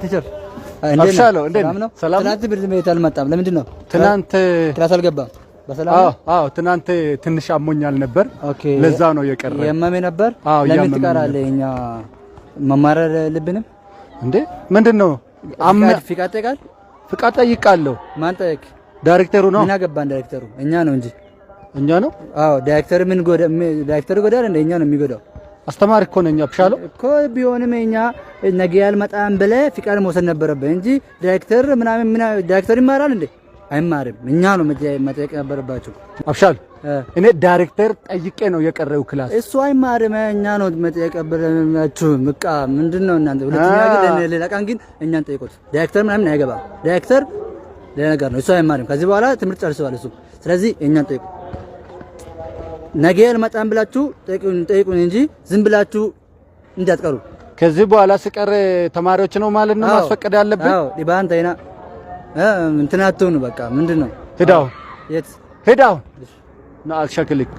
ቲቸር አብሻለሁ እንዴ ሰላም ትናንት ብርድ ቤት አልመጣም ለምንድን ነው ትናንት ክላስ አልገባም በሰላም አዎ ትናንት ትንሽ አሞኛል ነበር ለዛ ነው የቀረው የማሜ ነበር ለምን ትቀራለህ እኛ መማር ልብንም እንዴ ምንድነው አመድ ፍቃድ ጠይቃለሁ ማን ጠይቅ ዳይሬክተሩ ነው ምን አገባን ዳይሬክተሩ እኛ ነው እንጂ እኛ ነው አዎ ዳይሬክተር ምን ዳይሬክተር ጎዳል እንደኛ ነው የሚጎዳው አስተማሪ እኮ ነኝ አብሻለሁ እኮ ቢሆንም እኛ ነገ ያልመጣም ብለህ ፍቃድ መውሰድ ነበረብህ እንጂ ዳይሬክተር ምናምን ዳይሬክተር ይማራል እንዴ አይማርም እኛ ነው መጠየቅ ነበረባችሁ አብሻል እኔ ዳይሬክተር ጠይቄ ነው የቀረው ክላስ እሱ አይማርም እኛ ነው መጠየቅ ነበረባችሁ በቃ ምንድነው እናንተ ሁለተኛ ግን ሌላ ቀን ግን እኛን ጠይቁት ዳይሬክተር ምናምን አይገባም ዳይሬክተር ለነገር ነው እሱ አይማርም ከዚህ በኋላ ትምህርት ጨርሰዋል እሱ ስለዚህ እኛን ጠይቁ ነገ ያልመጣም ብላችሁ ጠይቁን እንጂ ዝም ብላችሁ እንዳትቀሩ ከዚህ በኋላ ሲቀር ተማሪዎች ነው ማለት ነው ማስፈቀድ ያለብን አዎ ዲባን ታይና እንትናቱን በቃ ምንድነው ሄዳው የት ሄዳው ና አልሸክልክ